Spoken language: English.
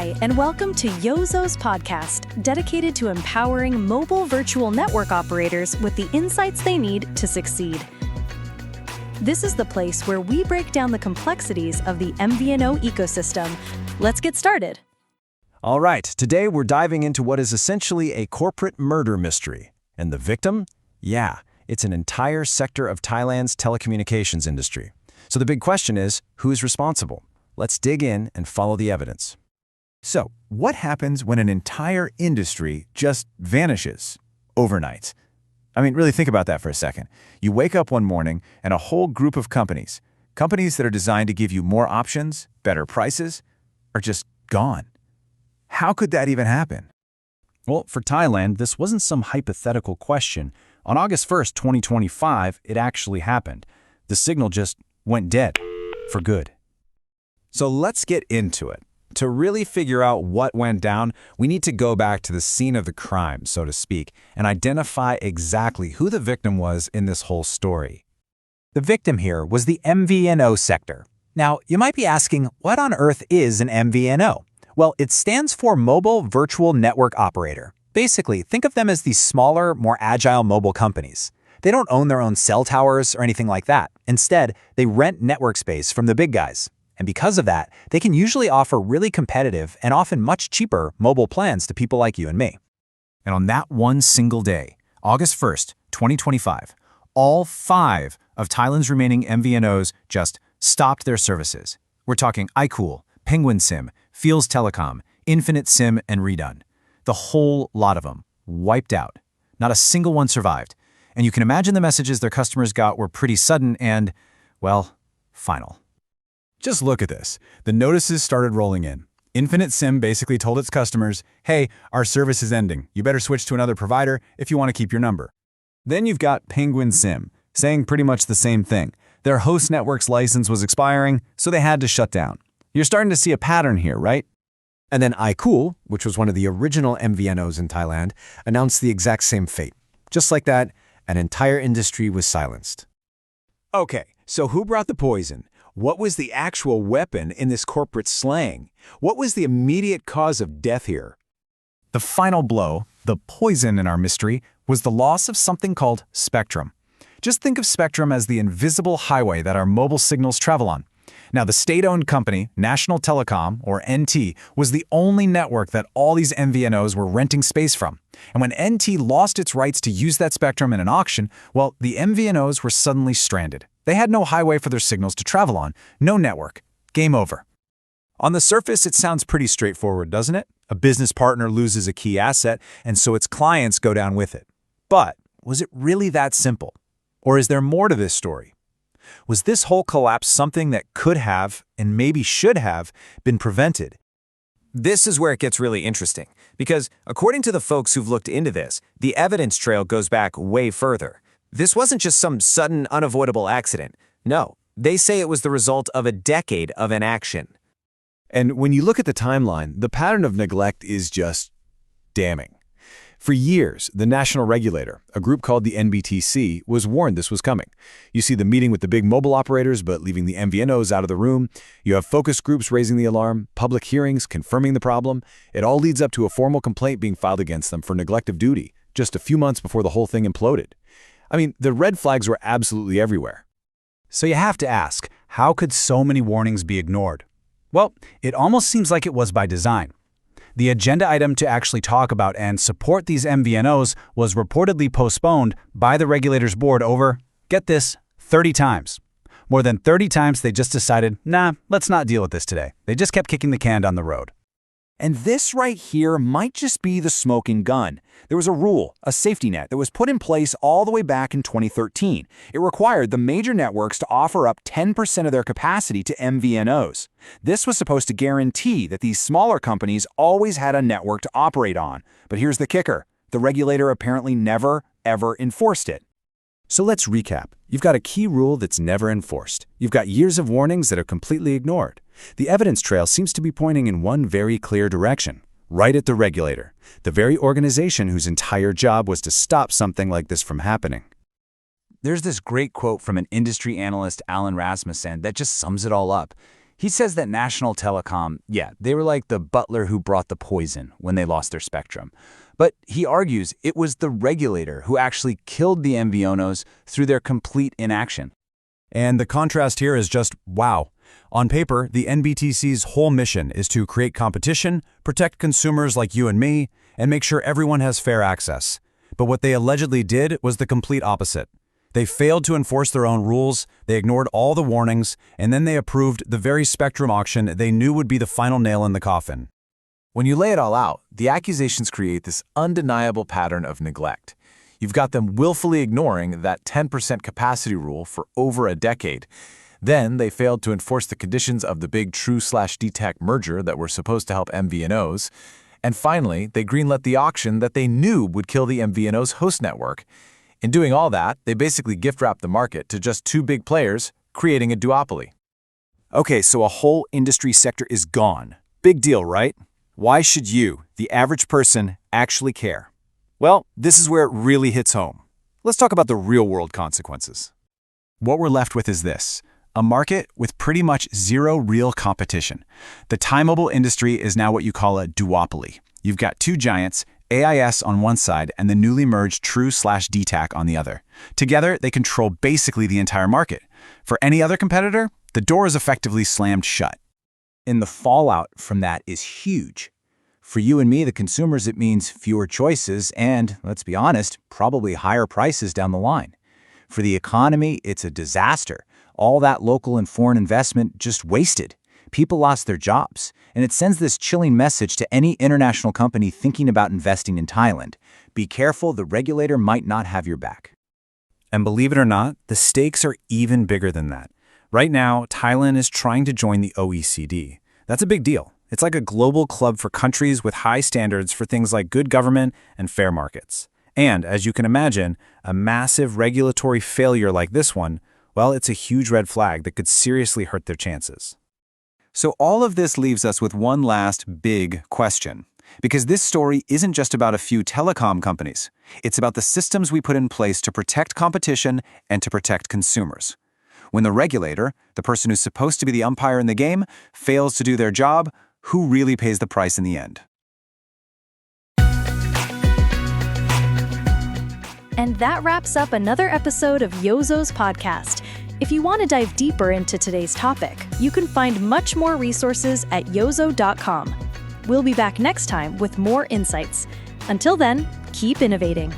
Hi, and welcome to Yozzo's podcast, dedicated to empowering mobile virtual network operators with the insights they need to succeed. This is the place where we break down the complexities of the MVNO ecosystem. Let's get started. All right, today we're diving into what is essentially a corporate murder mystery. And the victim? Yeah, it's an entire sector of Thailand's telecommunications industry. So the big question is, who's responsible? Let's dig in and follow the evidence. So, what happens when an entire industry just vanishes overnight? I mean, really think about that for a second. You wake up one morning and a whole group of companies that are designed to give you more options, better prices, are just gone. How could that even happen? Well, for Thailand, this wasn't some hypothetical question. On August 1st, 2025, it actually happened. The signal just went dead for good. So let's get into it. To really figure out what went down, we need to go back to the scene of the crime, so to speak, and identify exactly who the victim was in this whole story. The victim here was the MVNO sector. Now, you might be asking, what on earth is an MVNO? Well, it stands for Mobile Virtual Network Operator. Basically, think of them as these smaller, more agile mobile companies. They don't own their own cell towers or anything like that. Instead, they rent network space from the big guys. And because of that, they can usually offer really competitive and often much cheaper mobile plans to people like you and me. And on that one single day, August 1st, 2025, all 5 of Thailand's remaining MVNOs just stopped their services. We're talking i-Kool, Penguin SIM, Feels Telecom, Infinite SIM, and Redone. The whole lot of them wiped out. Not a single one survived. And you can imagine the messages their customers got were pretty sudden and, well, final. Just look at this. The notices started rolling in. Infinite SIM basically told its customers, hey, our service is ending. You better switch to another provider if you want to keep your number. Then you've got Penguin SIM, saying pretty much the same thing. Their host network's license was expiring, so they had to shut down. You're starting to see a pattern here, right? And then i-Kool, which was one of the original MVNOs in Thailand, announced the exact same fate. Just like that, an entire industry was silenced. Okay, so who brought the poison? What was the actual weapon in this corporate slang? What was the immediate cause of death here? The final blow, the poison in our mystery, was the loss of something called spectrum. Just think of spectrum as the invisible highway that our mobile signals travel on. Now, the state-owned company, National Telecom, or NT, was the only network that all these MVNOs were renting space from. And when NT lost its rights to use that spectrum in an auction, well, the MVNOs were suddenly stranded. They had no highway for their signals to travel on, no network. Game over. On the surface, it sounds pretty straightforward, doesn't it? A business partner loses a key asset, and so its clients go down with it. But was it really that simple? Or is there more to this story? Was this whole collapse something that could have, and maybe should have, been prevented? This is where it gets really interesting, because according to the folks who've looked into this, the evidence trail goes back way further. This wasn't just some sudden, unavoidable accident. No, they say it was the result of a decade of inaction. And when you look at the timeline, the pattern of neglect is just damning. For years, the national regulator, a group called the NBTC, was warned this was coming. You see the meeting with the big mobile operators, but leaving the MVNOs out of the room. You have focus groups raising the alarm, public hearings confirming the problem. It all leads up to a formal complaint being filed against them for neglect of duty, just a few months before the whole thing imploded. I mean, the red flags were absolutely everywhere. So you have to ask, how could so many warnings be ignored? Well, it almost seems like it was by design. The agenda item to actually talk about and support these MVNOs was reportedly postponed by the regulator's board over, get this, 30 times. More than 30 times they just decided, nah, let's not deal with this today. They just kept kicking the can down the road. And this right here might just be the smoking gun. There was a rule, a safety net, that was put in place all the way back in 2013. It required the major networks to offer up 10% of their capacity to MVNOs. This was supposed to guarantee that these smaller companies always had a network to operate on. But here's the kicker. The regulator apparently never, ever enforced it. So let's recap. You've got a key rule that's never enforced. You've got years of warnings that are completely ignored. The evidence trail seems to be pointing in one very clear direction, right at the regulator, the very organization whose entire job was to stop something like this from happening. There's this great quote from an industry analyst, Alan Rasmussen, that just sums it all up. He says that National Telecom, they were like the butler who brought the poison when they lost their spectrum. But he argues it was the regulator who actually killed the MVNOs through their complete inaction. And the contrast here is just wow. On paper, the NBTC's whole mission is to create competition, protect consumers like you and me, and make sure everyone has fair access. But what they allegedly did was the complete opposite. They failed to enforce their own rules, they ignored all the warnings, and then they approved the very spectrum auction they knew would be the final nail in the coffin. When you lay it all out, the accusations create this undeniable pattern of neglect. You've got them willfully ignoring that 10% capacity rule for over a decade. Then they failed to enforce the conditions of the big True/DTAC merger that were supposed to help MVNOs. And finally, they greenlit the auction that they knew would kill the MVNO's host network. In doing all that, they basically gift-wrapped the market to just two big players, creating a duopoly. Okay, so a whole industry sector is gone. Big deal, right? Why should you, the average person, actually care? Well, this is where it really hits home. Let's talk about the real-world consequences. What we're left with is this: a market with pretty much zero real competition. The Thai mobile industry is now what you call a duopoly. You've got two giants, AIS on one side and the newly merged True/DTAC on the other. Together, they control basically the entire market. For any other competitor, the door is effectively slammed shut. And the fallout from that is huge. For you and me, the consumers, it means fewer choices and, let's be honest, probably higher prices down the line. For the economy, it's a disaster. All that local and foreign investment just wasted. People lost their jobs, and it sends this chilling message to any international company thinking about investing in Thailand. Be careful, the regulator might not have your back. And believe it or not, the stakes are even bigger than that. Right now, Thailand is trying to join the OECD. That's a big deal. It's like a global club for countries with high standards for things like good government and fair markets. And, as you can imagine, a massive regulatory failure like this one, well, it's a huge red flag that could seriously hurt their chances. So all of this leaves us with one last big question. Because this story isn't just about a few telecom companies. It's about the systems we put in place to protect competition and to protect consumers. When the regulator, the person who's supposed to be the umpire in the game, fails to do their job, who really pays the price in the end? And that wraps up another episode of Yozzo's podcast. If you want to dive deeper into today's topic, you can find much more resources at yozzo.com. We'll be back next time with more insights. Until then, keep innovating.